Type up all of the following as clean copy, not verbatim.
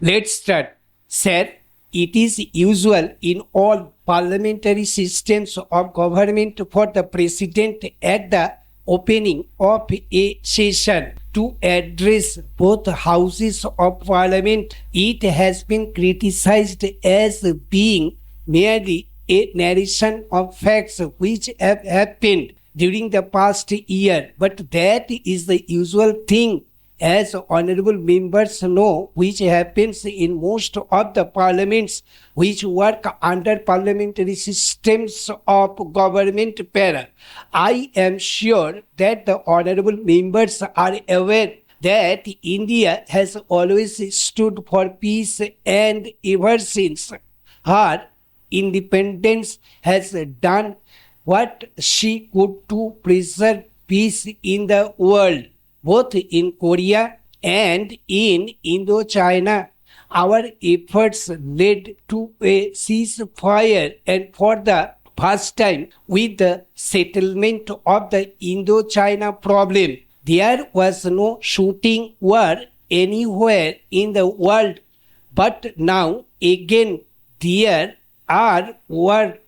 Let's start. Sir, it is usual in all parliamentary systems of government for the president at the opening of a session to address both houses of parliament. It has been criticized as being merely a narration of facts which have happened during the past year, but that is the usual thing, as honorable members know, which happens in most of the parliaments which work under parliamentary systems of government. I am sure that the honorable members are aware that India has always stood for peace, and ever since her independence has done what she could to preserve peace in the world, both in Korea and in Indochina. Our efforts led to a ceasefire, and for the first time, with the settlement of the Indochina problem, there was no shooting war anywhere in the world. But now again, there are war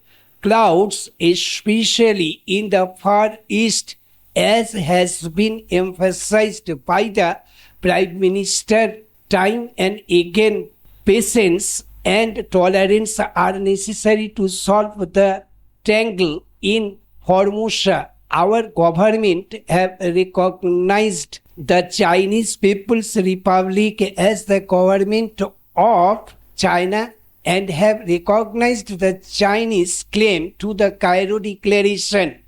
clouds, especially in the Far East, as has been emphasized by the Prime Minister time and again. Patience and tolerance are necessary to solve the tangle in Formosa. Our government have recognized the Chinese People's Republic as the government of China and have recognized the Chinese claim to the Cairo Declaration.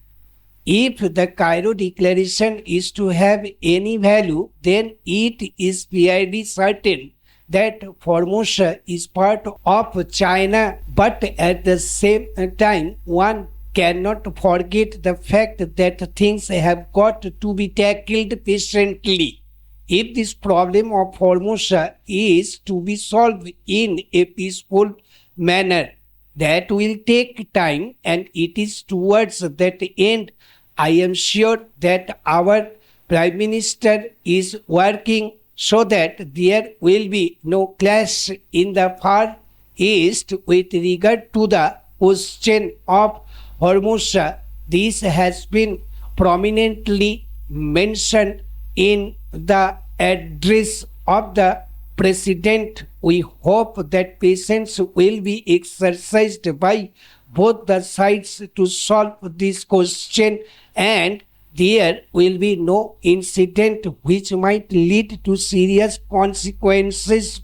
If the Cairo Declaration is to have any value, then it is fairly certain that Formosa is part of China, but at the same time, one cannot forget the fact that things have got to be tackled patiently. If this problem of Formosa is to be solved in a peaceful manner, that will take time, and it is towards that end I am sure that our Prime Minister is working so that there will be no clash in the Far East with regard to the question of Formosa. This has been prominently mentioned in the address of the President. We hope that patience will be exercised by both the sides to solve this question, and there will be no incident which might lead to serious consequences.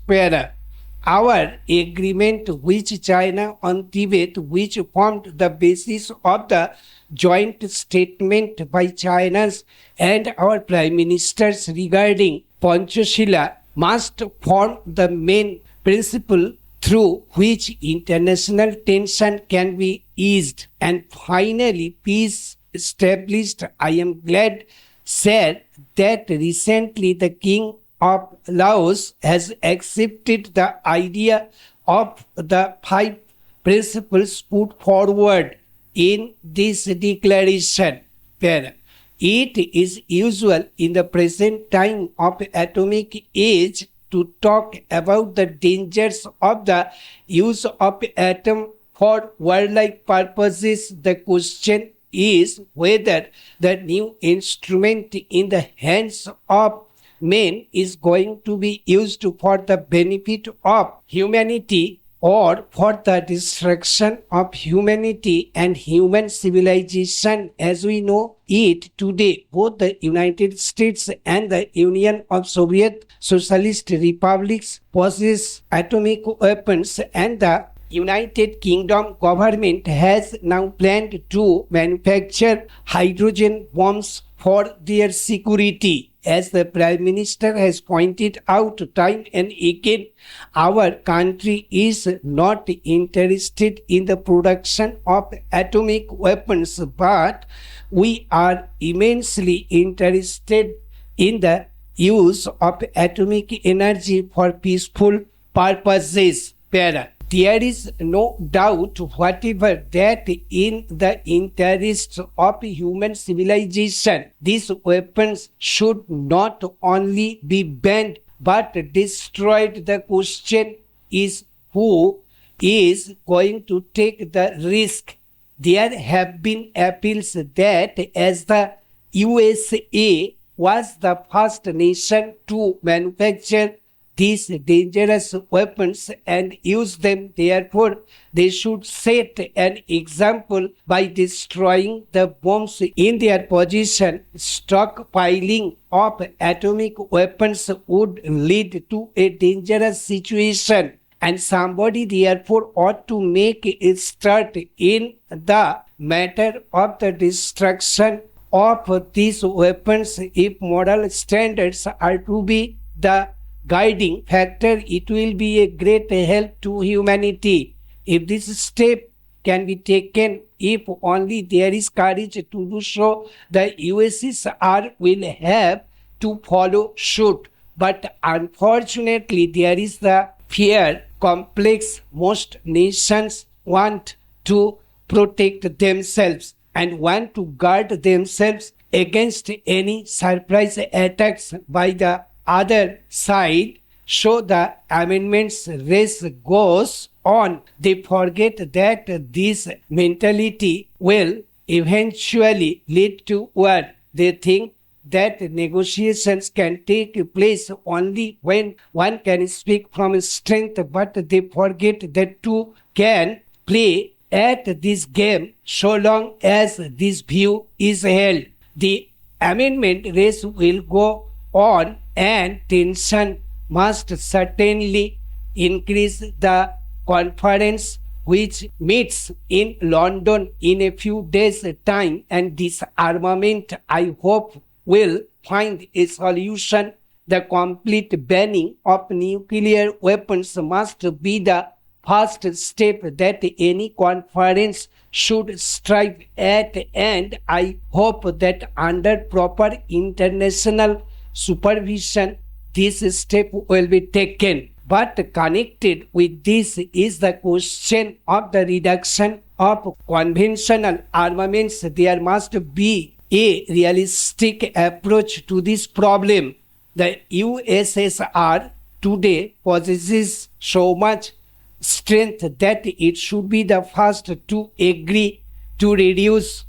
Our agreement with China on Tibet, which formed the basis of the joint statement by China's and our prime ministers regarding Panchashila, must form the main principle through which international tension can be eased and finally peace established. I am glad, sir, that recently the King of Laos has accepted the idea of the 5 principles put forward in this declaration. It is usual in the present time of atomic age to talk about the dangers of the use of atom for warlike purposes. The question is whether the new instrument in the hands of men is going to be used for the benefit of humanity or for the destruction of humanity and human civilization as we know it today. Both the United States and the Union of Soviet Socialist Republics possess atomic weapons, and the United Kingdom government has now planned to manufacture hydrogen bombs for their security. As the Prime Minister has pointed out time and again, our country is not interested in the production of atomic weapons, but we are immensely interested in the use of atomic energy for peaceful purposes. There is no doubt whatever that in the interest of human civilization, these weapons should not only be banned but destroyed. The question is who is going to take the risk. There have been appeals that as the USA was the first nation to manufacture these dangerous weapons and use them, therefore they should set an example by destroying the bombs in their possession. Stockpiling of atomic weapons would lead to a dangerous situation, and somebody therefore ought to make a start in the matter of the destruction of these weapons. If moral standards are to be the guiding factor, it will be a great help to humanity. If this step can be taken, if only there is courage to do so, the USSR will have to follow suit. But unfortunately, there is the fear complex. Most nations want to protect themselves and want to guard themselves against any surprise attacks by the other side. So the amendments race goes on. They forget that this mentality will eventually lead to war. They think that negotiations can take place only when one can speak from strength, but they forget that two can play at this game so long as this view is held. The amendment race will go on, and tension must certainly increase. The conference, which meets in London in a few days' time, and disarmament, I hope, will find a solution. The complete banning of nuclear weapons must be the first step that any conference should strive at, and I hope that under proper international supervision this step will be taken. But connected with this is the question of the reduction of conventional armaments. There must be a realistic approach to this problem. The USSR today possesses so much strength that it should be the first to agree to reduce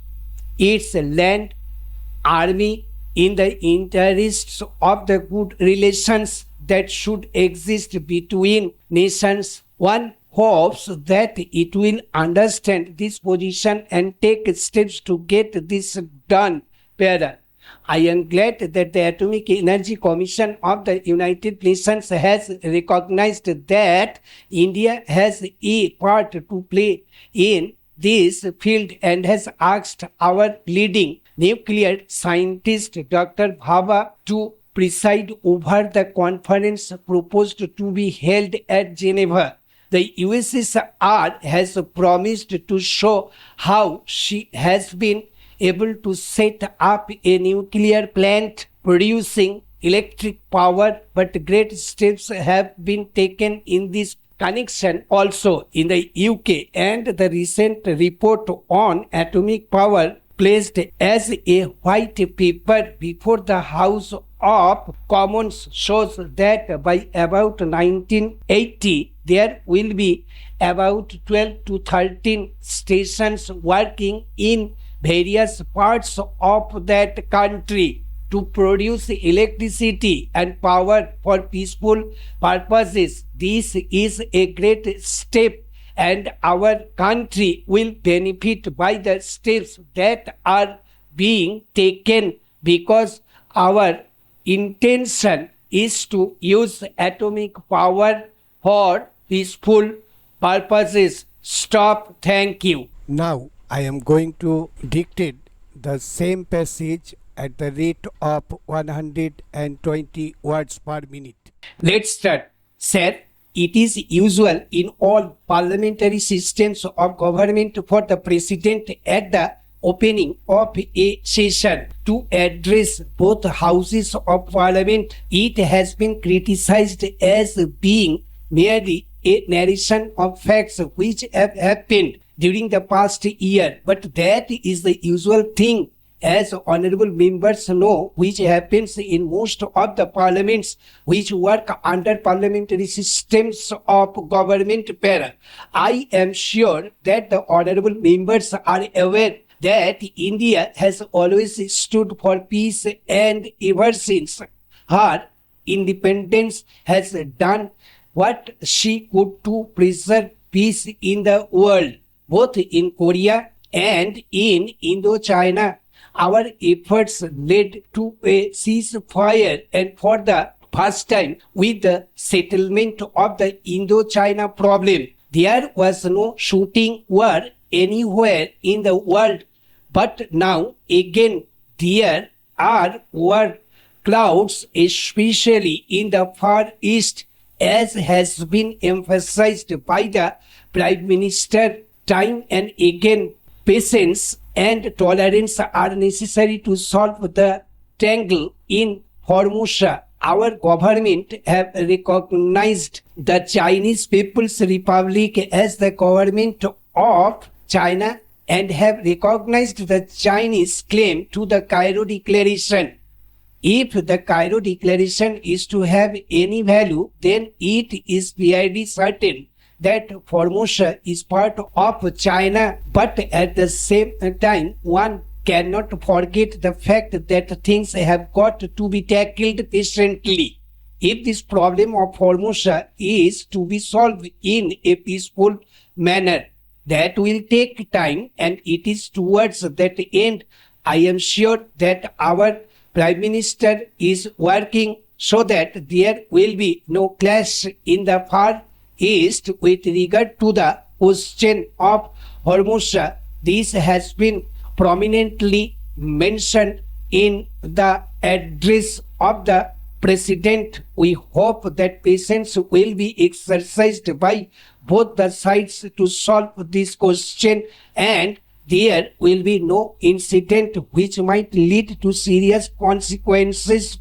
its land army in the interests of the good relations that should exist between nations. One hopes that it will understand this position and take steps to get this done better. I am glad that the Atomic Energy Commission of the United Nations has recognized that India has a part to play in this field and has asked our leading nuclear scientist Dr. Bhabha to preside over the conference proposed to be held at Geneva. The USSR has promised to show how she has been able to set up a nuclear plant producing electric power, but great steps have been taken in this connection also in the UK, and the recent report on atomic power placed as a white paper before the House of Commons shows that by about 1980 there will be about 12 to 13 stations working in various parts of that country to produce electricity and power for peaceful purposes. This is a great step, and our country will benefit by the steps that are being taken, because our intention is to use atomic power for peaceful purposes. Stop. Thank you. Now I am going to dictate the same passage at the rate of 120 words per minute. Let's start. Sir, it is usual in all parliamentary systems of government for the president at the opening of a session to address both houses of parliament. It has been criticized as being merely a narration of facts which have happened during the past year, but that is the usual thing as honorable members know, which happens in most of the parliaments which work under parliamentary systems of government. I am sure that the honorable members are aware that India has always stood for peace and ever since her independence has done what she could to preserve peace in the world, both in Korea and in Indochina. Our efforts led to a ceasefire, and for the first time with the settlement of the Indochina problem, there was no shooting war anywhere in the world. But now again there are war clouds, especially in the Far East, as has been emphasized by the Prime Minister time and again. Patience and tolerance are necessary to solve the tangle in Formosa. Our government have recognized the Chinese People's Republic as the government of China and have recognized the Chinese claim to the Cairo Declaration. If the Cairo Declaration is to have any value, then it is fairly certain that Formosa is part of China, but at the same time, one cannot forget the fact that things have got to be tackled patiently. If this problem of Formosa is to be solved in a peaceful manner, that will take time, and it is towards that end I am sure that our Prime Minister is working so that there will be no clash in the Far East with regard to the question of Formosa. This has been prominently mentioned in the address of the President. We hope that patience will be exercised by both the sides to solve this question, and there will be no incident which might lead to serious consequences.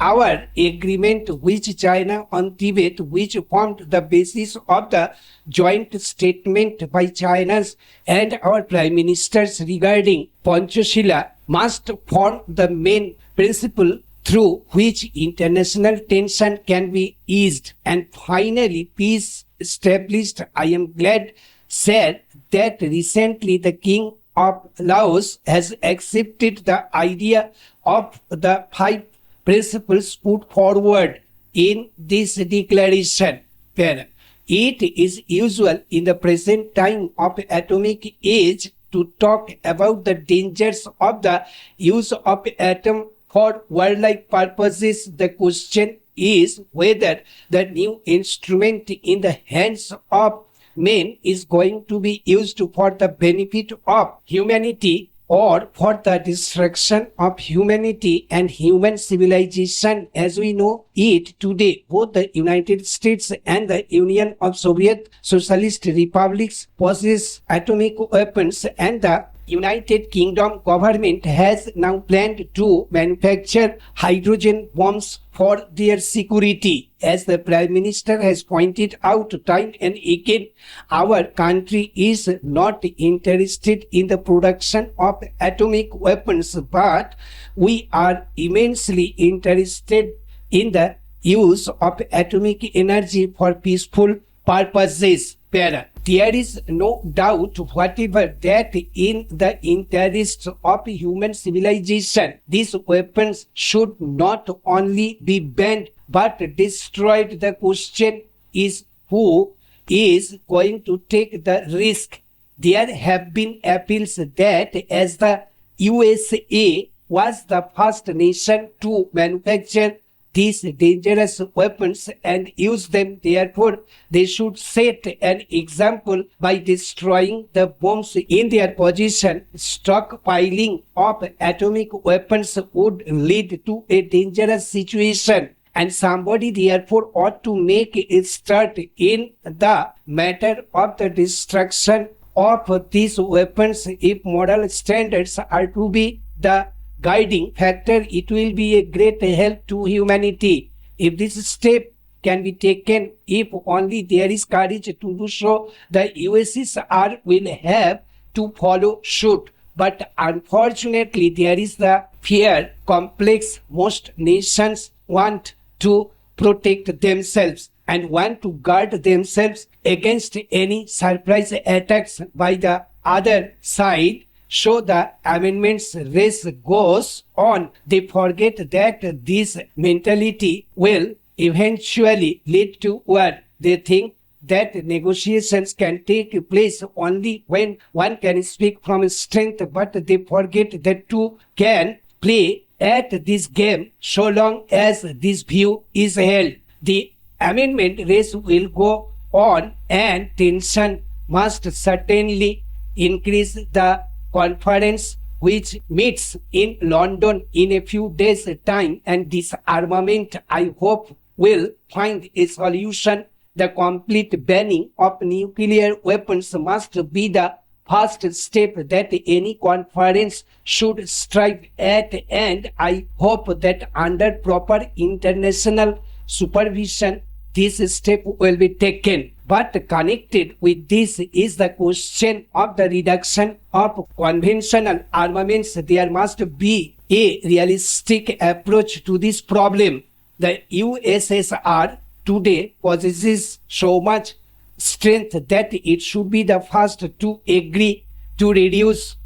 Our agreement with China on Tibet, which formed the basis of the joint statement by China's and our Prime Ministers regarding Panchashila, must form the main principle through which international tension can be eased and finally peace established. I am glad, sir, that recently the King of Laos has accepted the idea of the 5 principles put forward in this declaration. It is usual in the present time of atomic age to talk about the dangers of the use of atom for warlike purposes. The question is whether the new instrument in the hands of men is going to be used for the benefit of humanity or for the destruction of humanity and human civilization as we know it today. Both the United States and the Union of Soviet Socialist Republics possess atomic weapons, and the United Kingdom government has now planned to manufacture hydrogen bombs for their security. As the Prime Minister has pointed out time and again, our country is not interested in the production of atomic weapons, but we are immensely interested in the use of atomic energy for peaceful purposes. There is no doubt whatever that in the interest of human civilization, these weapons should not only be banned but destroyed. The question is who is going to take the risk. There have been appeals that as the USA was the first nation to manufacture these dangerous weapons and use them, therefore they should set an example by destroying the bombs in their possession. Stockpiling of atomic weapons would lead to a dangerous situation, and somebody therefore ought to make a start in the matter of the destruction of these weapons. If moral standards are to be the guiding factor, it will be a great help to humanity. If this step can be taken, if only there is courage to do so, the USSR will have to follow suit. But unfortunately, there is the fear complex. Most nations want to protect themselves and want to guard themselves against any surprise attacks by the other side. So the amendments race goes on. They forget that this mentality will eventually lead to war. They think that negotiations can take place only when one can speak from strength, but they forget that two can play at this game so long as this view is held. The amendment race will go on and tension must certainly increase. The conference which meets in London in a few days' time and disarmament, I hope, will find a solution. The complete banning of nuclear weapons must be the first step that any conference should strive at, and I hope that under proper international supervision this step will be taken. But connected with this is the question of the reduction of conventional armaments. There must be a realistic approach to this problem. The USSR today possesses so much strength that it should be the first to agree to reduce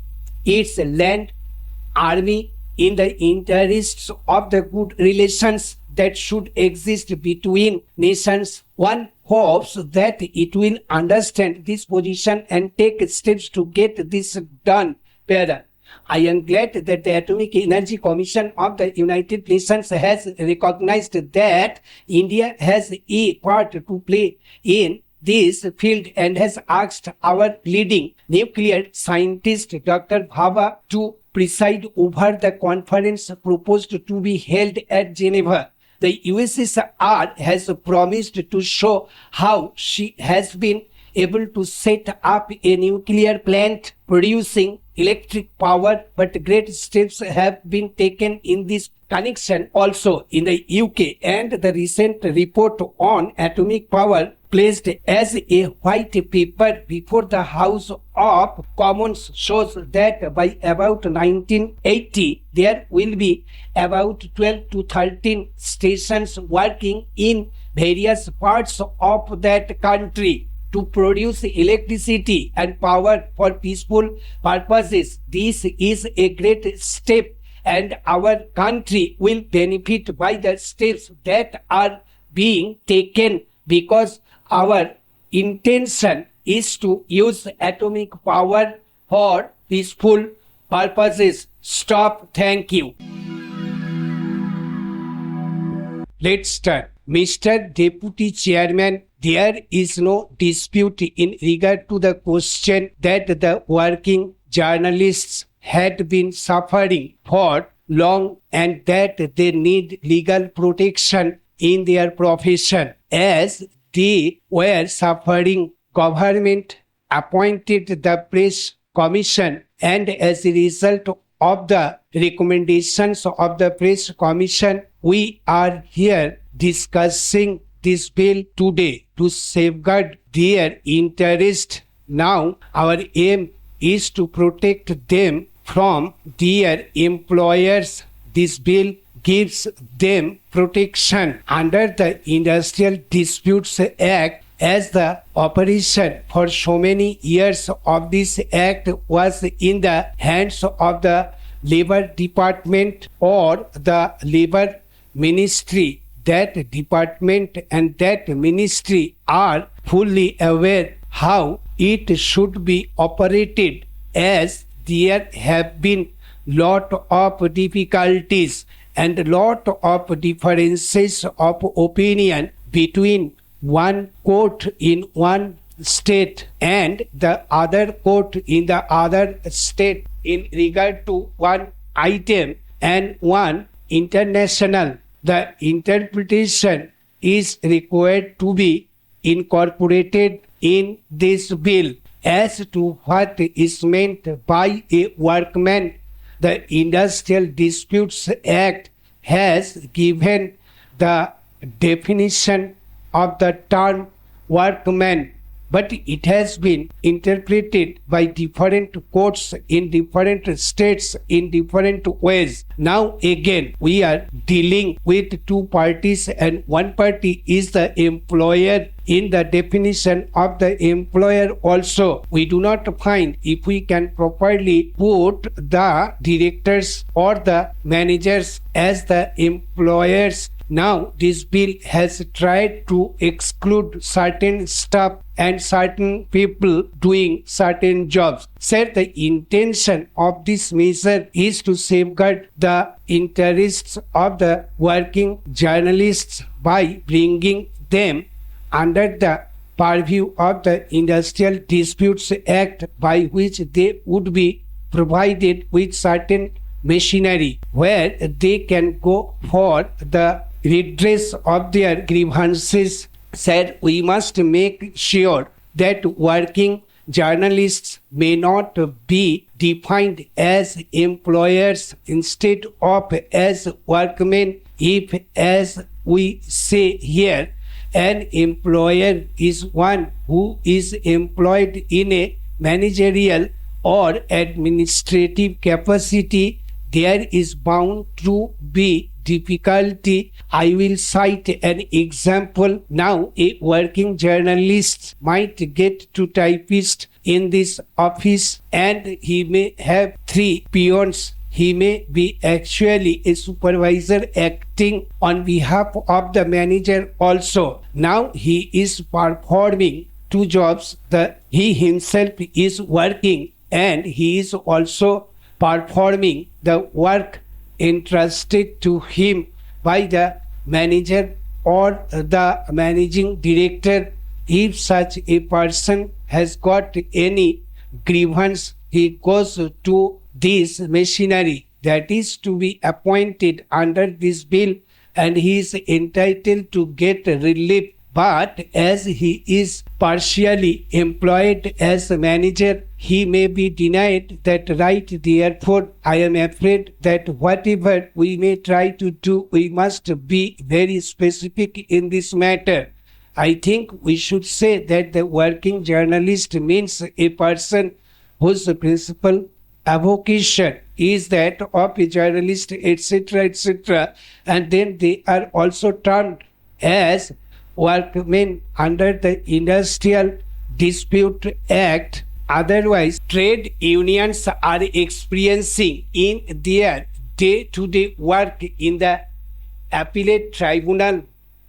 its land army in the interests of the good relations that should exist between nations. One hopes that it will understand this position and take steps to get this done better. I am glad that the Atomic Energy Commission of the United Nations has recognized that India has a part to play in this field and has asked our leading nuclear scientist Dr. Bhabha to preside over the conference proposed to be held at Geneva. The USSR has promised to show how she has been able to set up a nuclear plant producing electric power, but great steps have been taken in this connection also in the UK, and the recent report on atomic power placed as a white paper before the House of Commons shows that by about 1980 there will be about 12 to 13 stations working in various parts of that country to produce electricity and power for peaceful purposes. This is a great step, and our country will benefit by the steps that are being taken, because our intention is to use atomic power for peaceful purposes. Stop. Thank you. Let's start. Mr. Deputy Chairman, there is no dispute in regard to the question that the working journalists had been suffering for long and that they need legal protection in their profession. As they were suffering, government appointed the press commission, and as a result of the recommendations of the press commission, we are here discussing this bill today to safeguard their interest. Now our aim is to protect them from their employers. This bill gives them protection under the Industrial Disputes Act, as the operation for so many years of this act was in the hands of the Labor Department or the Labor Ministry. That department and that ministry are fully aware how it should be operated, as there have been lot of difficulties and lot of differences of opinion between one court in one state and the other court in the other state in regard to one item and one international. The interpretation is required to be incorporated in this bill. As to what is meant by a workman, the Industrial Disputes Act has given the definition of the term workman. but it has been interpreted by different courts in different states in different ways. Now again, we are dealing with two parties, and one party is the employer. In the definition of the employer also, we do not find if we can properly put the directors or the managers as the employers. Now this bill has tried to exclude certain staff and certain people doing certain jobs. Sir, the intention of this measure is to safeguard the interests of the working journalists by bringing them under the purview of the Industrial Disputes Act, by which they would be provided with certain machinery where they can go for the redress of their grievances. Said we must make sure that working journalists may not be defined as employers instead of as workmen. If, as we say here, an employer is one who is employed in a managerial or administrative capacity, there is bound to be difficulty. I will cite an example. Now, a working journalist might get to typist in this office, and he may have 3 peons. He may be actually a supervisor acting on behalf of the manager also. Now he is performing 2 jobs. He himself is working, and he is also performing the work entrusted to him by the manager or the managing director. If such a person has got any grievance, he goes to this machinery that is to be appointed under this bill, and he is entitled to get relief. But as he is partially employed as a manager, he may be denied that right. Therefore, I am afraid that whatever we may try to do, we must be very specific in this matter. I think we should say that the working journalist means a person whose principal avocation is that of a journalist, etc., etc., and then they are also termed as workmen under the Industrial Dispute Act. Otherwise, trade unions are experiencing in their day-to-day work in the appellate tribunal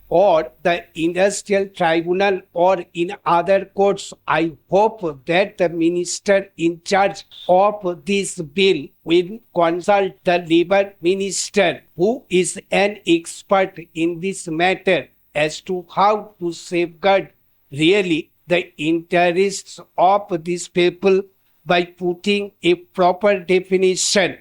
or the industrial tribunal or in other courts. I hope that the minister in charge of this bill will consult the labor minister, who is an expert in this matter, as to how to safeguard really the interests of these people by putting a proper definition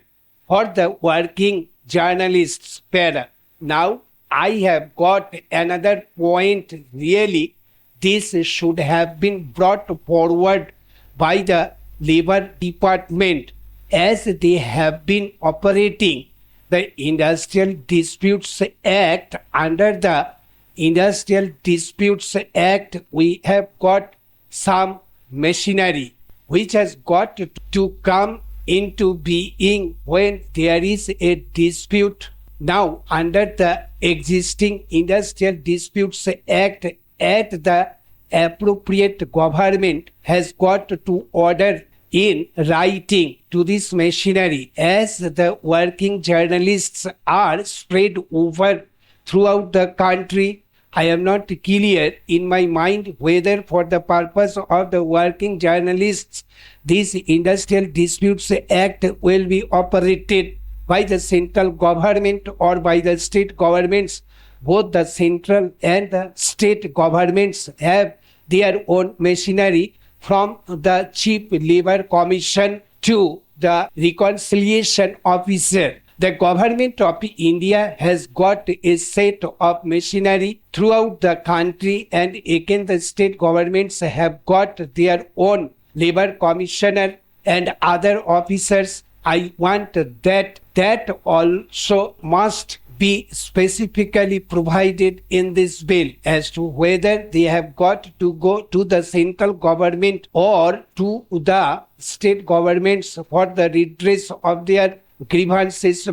for the working journalists para. Now, I have got another point. Really, this should have been brought forward by the Labor Department, as they have been operating the Industrial Disputes Act. Under the Industrial Disputes Act, we have got some machinery which has got to come into being when there is a dispute. Now, under the existing Industrial Disputes Act, at the appropriate government has got to order in writing to this machinery, as the working journalists are spread over throughout the country. I am not clear in my mind whether for the purpose of the working journalists this Industrial Disputes Act will be operated by the central government or by the state governments. Both the central and the state governments have their own machinery, from the Chief Labour Commission to the Reconciliation Officer. The government of India has got a set of machinery throughout the country, and again the state governments have got their own Labour Commissioner and other officers. I want that also must be specifically provided in this bill as to whether they have got to go to the central government or to the state governments for the redress of their grievances.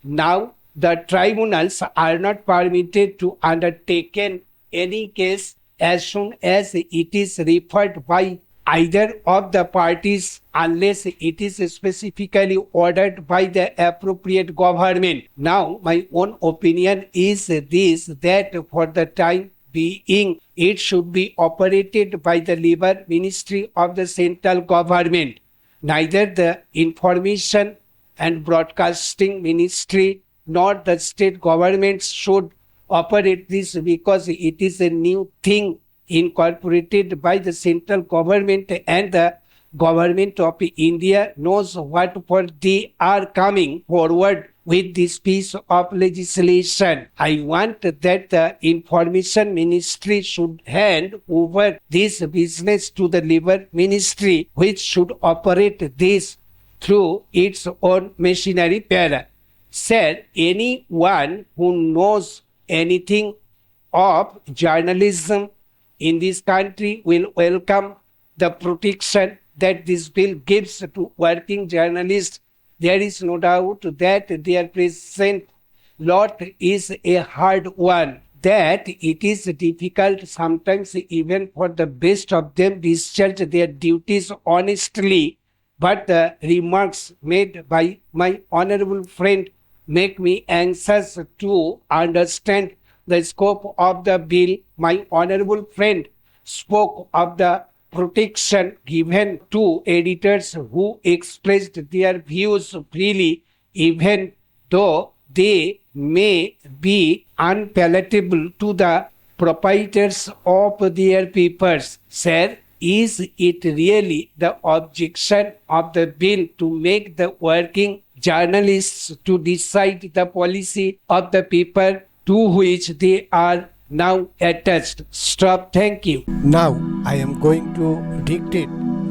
Now, the tribunals are not permitted to undertake any case as soon as it is referred by either of the parties unless it is specifically ordered by the appropriate government. Now, my own opinion is this, that for the time being, it should be operated by the Labor Ministry of the central government. Neither the Information and Broadcasting Ministry nor the state governments should operate this, because it is a new thing incorporated by the central government, and the government of India knows what for they are coming forward with this piece of legislation. I want that the Information Ministry should hand over this business to the Labor Ministry, which should operate this through its own machinery. Sir, anyone who knows anything of journalism in this country will welcome the protection that this bill gives to working journalists. There is no doubt that their present lot is a hard one, that it is difficult sometimes even for the best of them discharge their duties honestly. But the remarks made by my honorable friend make me anxious to understand the scope of the bill. My honorable friend spoke of the protection given to editors who expressed their views freely, even though they may be unpalatable to the proprietors of their papers. Sir, is it really the objection of the bill to make the working journalists to decide the policy of the paper to which they are now attached? Stop. Thank you. Now I am going to dictate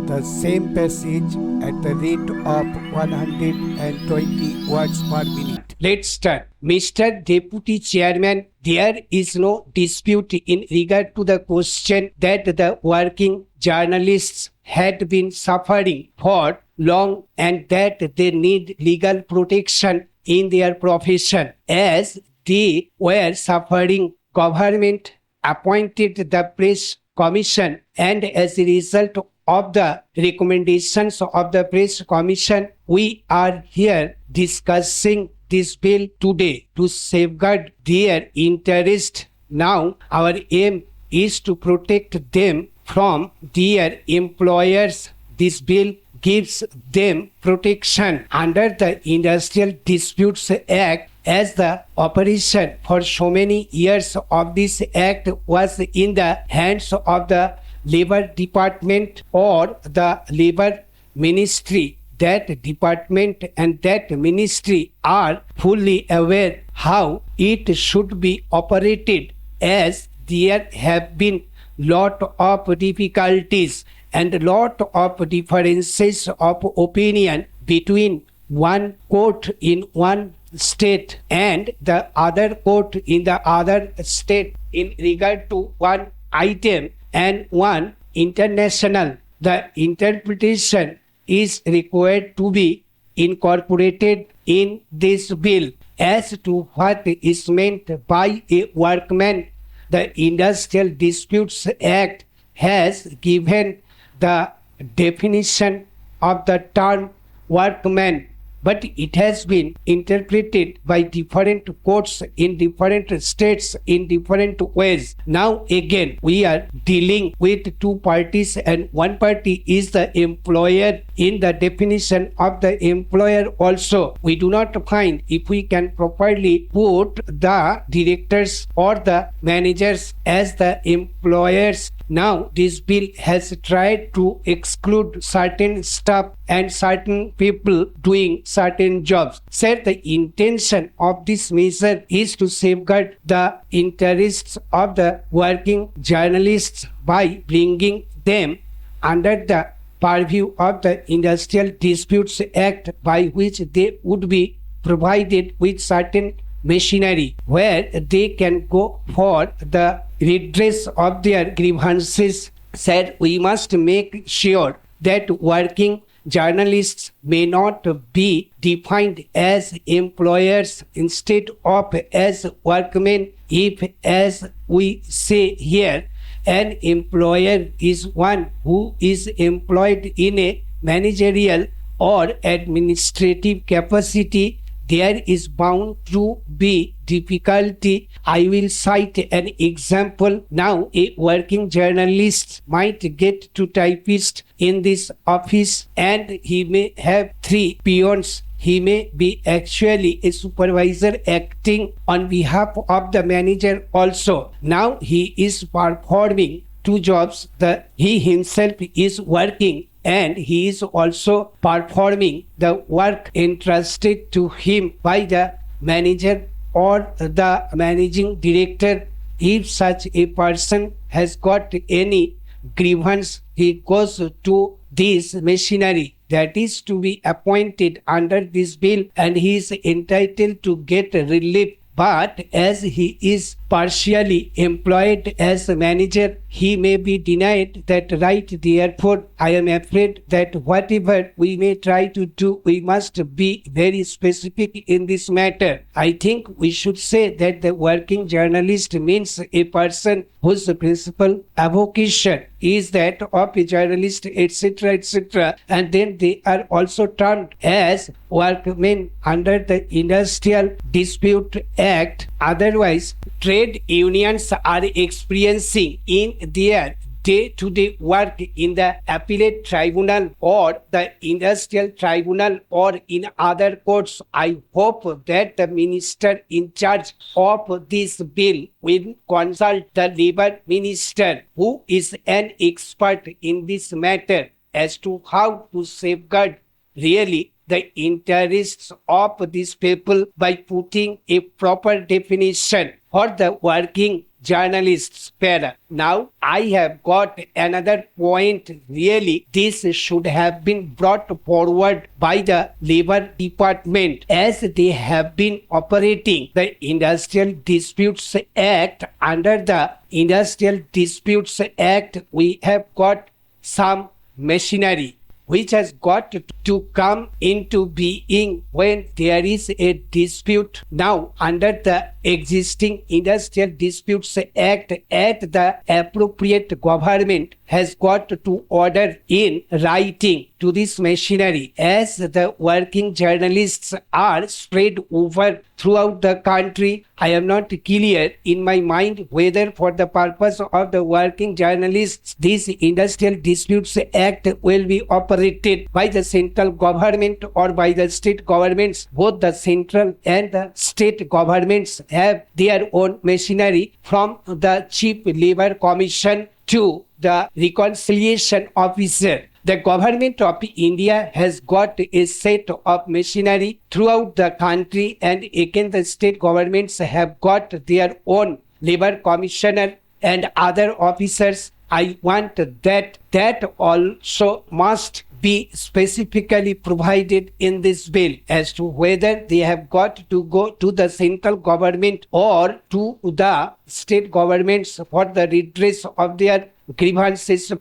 the same passage at the rate of 120 words per minute. Let's start. Mr. Deputy Chairman, there is no dispute in regard to the question that the working journalists had been suffering for long and that they need legal protection in their profession. As they were suffering, government appointed the Press Commission, and as a result of the recommendations of the Press Commission, we are here discussing this bill today to safeguard their interest. Now, our aim is to protect them from their employers. This bill gives them protection under the Industrial Disputes Act, as the operation for so many years of this act was in the hands of the Labor Department or the Labor Ministry. That department and that ministry are fully aware how it should be operated, as there have been lot of difficulties and lot of differences of opinion between one court in one state and the other court in the other state in regard to one item and one international. The interpretation is required to be incorporated in this bill as to what is meant by a workman. The Industrial Disputes Act has given the definition of the term workman, but it has been interpreted by different courts in different states in different ways. Now again, we are dealing with two parties, and one party is the employer. In the definition of the employer also, we do not find if we can properly put the directors or the managers as the employers. Now, this bill has tried to exclude certain staff and certain people doing certain jobs. Sir, the intention of this measure is to safeguard the interests of the working journalists by bringing them under the purview of the Industrial Disputes Act, by which they would be provided with certain machinery where they can go for the redress of their grievances. Said we must make sure that working journalists may not be defined as employers instead of as workmen. If, as we say here, an employer is one who is employed in a managerial or administrative capacity, there is bound to be difficulty. I will cite an example. Now, a working journalist might get to typist in this office and he may have 3 peons. He may be actually a supervisor acting on behalf of the manager also. Now he is performing 2 jobs. He himself is working and he is also performing the work entrusted to him by the manager or the managing director. If such a person has got any grievance, he goes to this machinery that is to be appointed under this bill and he is entitled to get relief. But as he is partially employed as a manager, he may be denied that right. Therefore, I am afraid that whatever we may try to do, we must be very specific in this matter. I think we should say that the working journalist means a person whose principal avocation is that of a journalist, etc., etc. And then they are also termed as workmen under the Industrial Dispute Act. Otherwise, trade unions are experiencing in their day-to-day work in the appellate tribunal or the industrial tribunal or in other courts. I hope that the minister in charge of this bill will consult the labor minister, who is an expert in this matter, as to how to safeguard really the interests of these people by putting a proper definition for the working journalists para. Now I have got another point. Really, this should have been brought forward by the Labor Department, as they have been operating the Industrial Disputes Act. Under the Industrial Disputes Act, we have got some machinery which has got to come into being when there is a dispute. Now, under the existing Industrial Disputes Act, at the appropriate government has got to order in writing to this machinery, as the working journalists are spread over throughout the country. I am not clear in my mind whether for the purpose of the working journalists this Industrial Disputes Act will be operated by the central government or by the state governments. Both the central and the state governments have their own machinery, from the Chief Labour Commission to the Reconciliation Officer. The government of India has got a set of machinery throughout the country, and again the state governments have got their own labor commissioner and other officers. I want that also must be specifically provided in this bill, as to whether they have got to go to the central government or to the state governments for the redress of their grievances.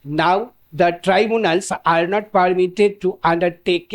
Now, the tribunals are not permitted to undertake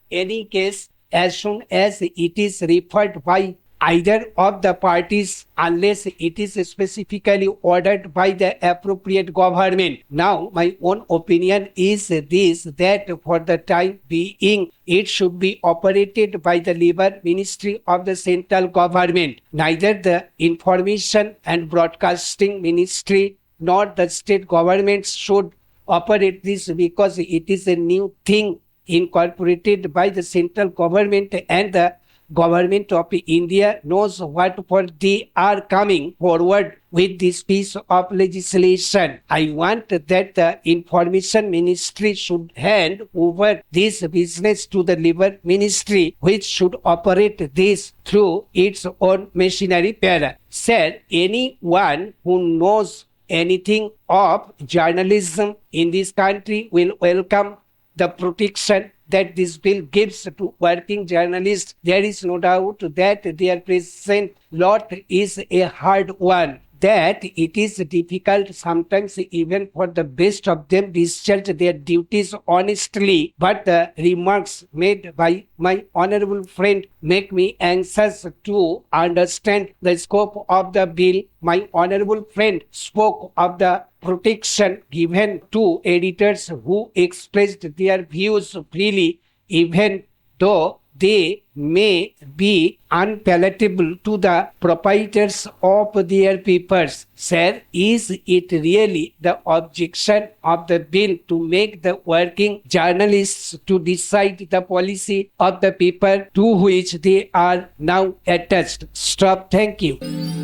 any case as soon as it is referred by either of the parties, unless it is specifically ordered by the appropriate government. Now, my own opinion is this, that for the time being, it should be operated by the Labour Ministry of the central government. Neither the Information and Broadcasting Ministry nor the state governments should operate this, because it is a new thing incorporated by the central government, and the government of India knows what for they are coming forward with this piece of legislation. I want that the Information Ministry should hand over this business to the Labour Ministry, which should operate this through its own machinery. Sir, anyone who knows anything of journalism in this country will welcome the protection that this bill gives to working journalists, there is no doubt that their present lot is a hard one, that it is difficult sometimes even for the best of them discharge their duties honestly. But the remarks made by my honorable friend make me anxious to understand the scope of the bill. My honorable friend spoke of the protection given to editors who expressed their views freely, even though they may be unpalatable to the proprietors of their papers. Sir, is it really the objection of the bill to make the working journalists to decide the policy of the paper to which they are now attached? Stop. Thank you.